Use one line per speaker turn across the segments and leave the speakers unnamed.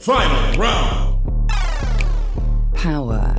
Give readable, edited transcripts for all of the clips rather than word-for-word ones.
Final round.
Power.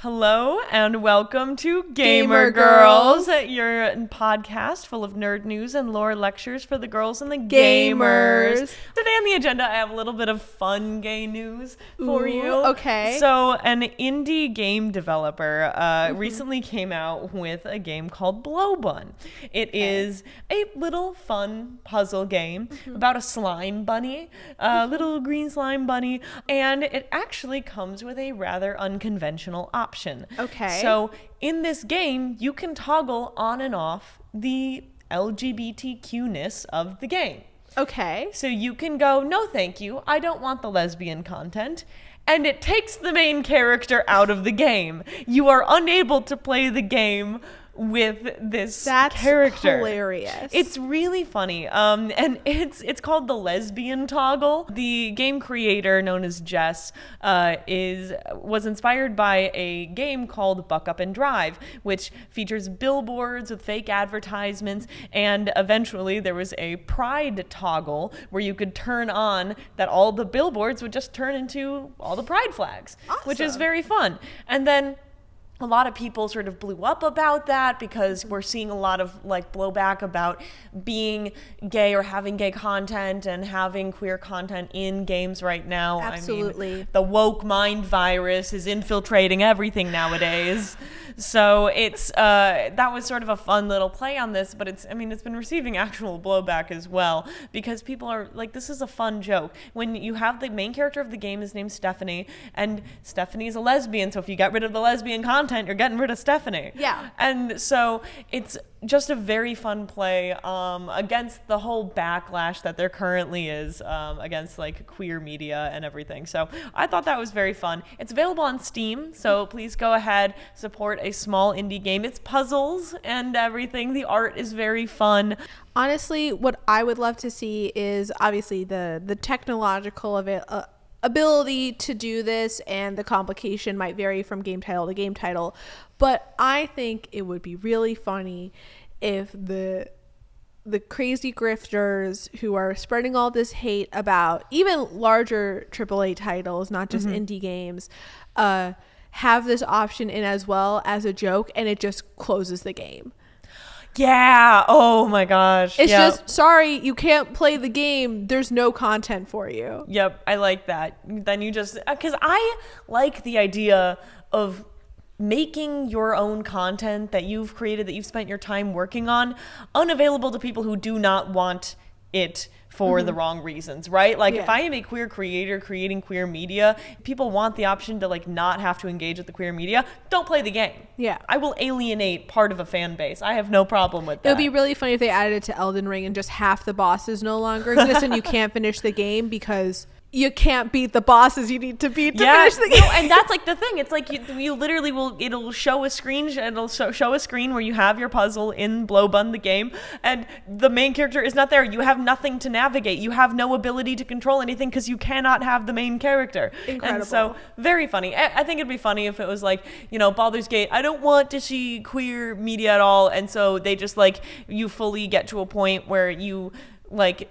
Hello and welcome to
Gaymer
Gaymer Girls, your podcast full of nerd news and lore lectures for the girls and the gamers. Today on the agenda, I have a little bit of fun gay news for you.
Okay.
So an indie game developer recently came out with a game called Blobun. It is a little fun puzzle game about a slime bunny, a little green slime bunny, and it actually comes with a rather unconventional option.
Okay.
So in this game, you can toggle on and off the LGBTQ-ness of the game.
Okay.
So you can go, no thank you, I don't want the lesbian content. And it takes the main character out of the game. You are unable to play the game with this character.
That's hilarious.
It's really funny. And it's called the Lesbian toggle. The game creator, known as Jess, was inspired by a game called Buck Up and Drive, which features billboards with fake advertisements. And eventually there was a pride toggle where you could turn on that all the billboards would just turn into all the pride flags, which is very fun. And then a lot of people sort of blew up about that because we're seeing a lot of like blowback about being gay or having gay content and having queer content in games right now.
Absolutely.
I mean, the woke mind virus is infiltrating everything nowadays. So it's that was sort of a fun little play on this, but it's been receiving actual blowback as well because people are like, this is a fun joke. When you have the main character of the game is named Stephanie, and Stephanie's a lesbian, so if you get rid of the lesbian content, you're getting rid of Stephanie.
Yeah.
And so it's just a very fun play against the whole backlash that there currently is against like queer media and everything. So I thought that was very fun. It's available on Steam, so please go ahead, support a small indie game. It's puzzles and everything. The art is very fun.
Honestly, what I would love to see is obviously the technological ability to do this, and the complication might vary from game title to game title, but I think it would be really funny if the crazy grifters who are spreading all this hate about even larger AAA titles, not just indie games, have this option in as well as a joke, and it just closes the game.
Yeah. Oh my gosh.
It's just, sorry, you can't play the game. There's no content for you.
Yep. I like that. Then you just, because I like the idea of making your own content that you've created, that you've spent your time working on, unavailable to people who do not want it for the wrong reasons, right? Like if I am a queer creator creating queer media, people want the option to like not have to engage with the queer media. Don't play the game.
Yeah.
I will alienate part of a fan base. I have no problem with that.
It would be really funny if they added it to Elden Ring and just half the bosses no longer exist and you can't finish the game because you can't beat the bosses you need to beat to finish the game.
No, and that's like the thing. It's like you literally it'll show a screen. It'll show a screen where you have your puzzle in Blobun, the game, and the main character is not there. You have nothing to navigate. You have no ability to control anything because you cannot have the main character.
Incredible.
And so very funny. I think it'd be funny if it was like, Baldur's Gate, I don't want to see queer media at all, and so they just like you fully get to a point where you like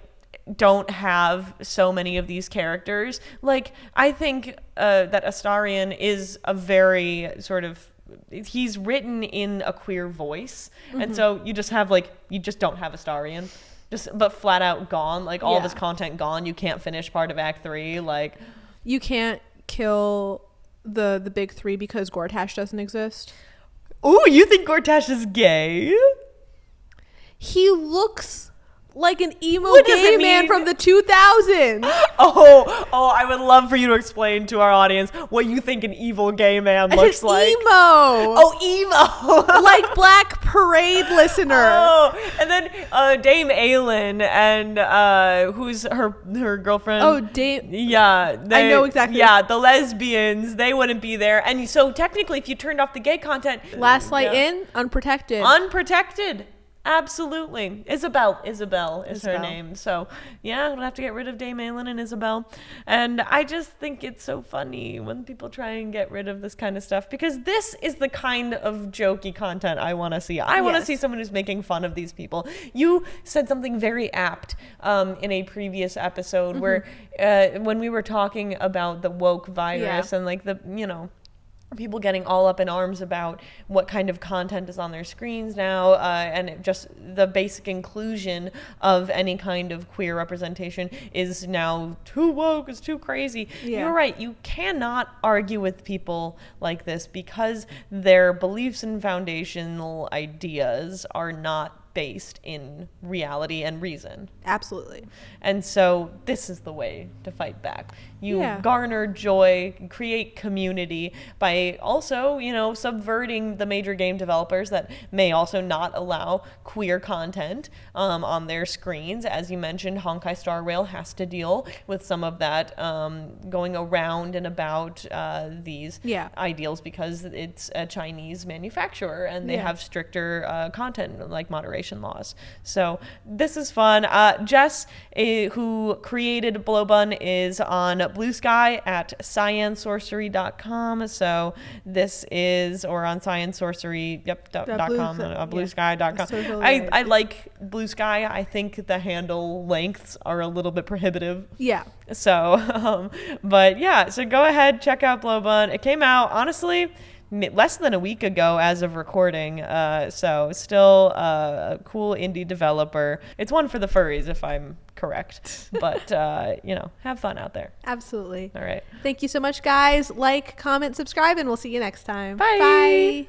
don't have so many of these characters. Like I think that Astarion is a very sort of, he's written in a queer voice, and so you just don't have Astarion, but flat out gone, like all of his content gone. You can't finish part of Act 3. Like
you can't kill the big three because Gortash doesn't exist.
Ooh, you think Gortash is gay?
He looks like an emo
What does
gay
it
man
mean?
from the 2000s.
Oh, I would love for you to explain to our audience what you think an evil gay man looks like.
Emo.
Oh, emo.
Like Black Parade listener.
Oh, and then Dame Aylin and who's her girlfriend?
Oh, Dame.
Yeah.
I know exactly.
Yeah, the lesbians, they wouldn't be there. And so technically if you turned off the gay content.
Last Light In, unprotected.
Unprotected. Absolutely. Isabel is her
Isabel.
name. So yeah, we'll have to get rid of Dame Aelin and Isabel. And I just think it's so funny when people try and get rid of this kind of stuff, because this is the kind of jokey content I want to see. I want to see someone who's making fun of these people. You said something very apt in a previous episode where when we were talking about the woke virus and like the, you know, people getting all up in arms about what kind of content is on their screens now, and just the basic inclusion of any kind of queer representation is now too woke, it's too crazy. You're right. You cannot argue with people like this because their beliefs and foundational ideas are not based in reality and reason.
Absolutely.
And so this is the way to fight back. You garner joy, create community by also, you know, subverting the major game developers that may also not allow queer content on their screens. As you mentioned, Honkai Star Rail has to deal with some of that going around and about these ideals because it's a Chinese manufacturer and they have stricter content like moderation laws. So this is fun. Jess, who created Blobun, is on Blue Sky at cyansorcery.com. So this is, or on cyansorcery.com, bluesky.com. I like Blue Sky. I think the handle lengths are a little bit prohibitive. Yeah. So, but yeah, so go ahead, check out Blobun. It came out, honestly, less than a week ago as of recording, so still a cool indie developer. It's one for the furries, if I'm correct, but you know, have fun out there.
Absolutely.
All right,
thank you so much, guys. Like, comment, subscribe, and we'll see you next time.
Bye.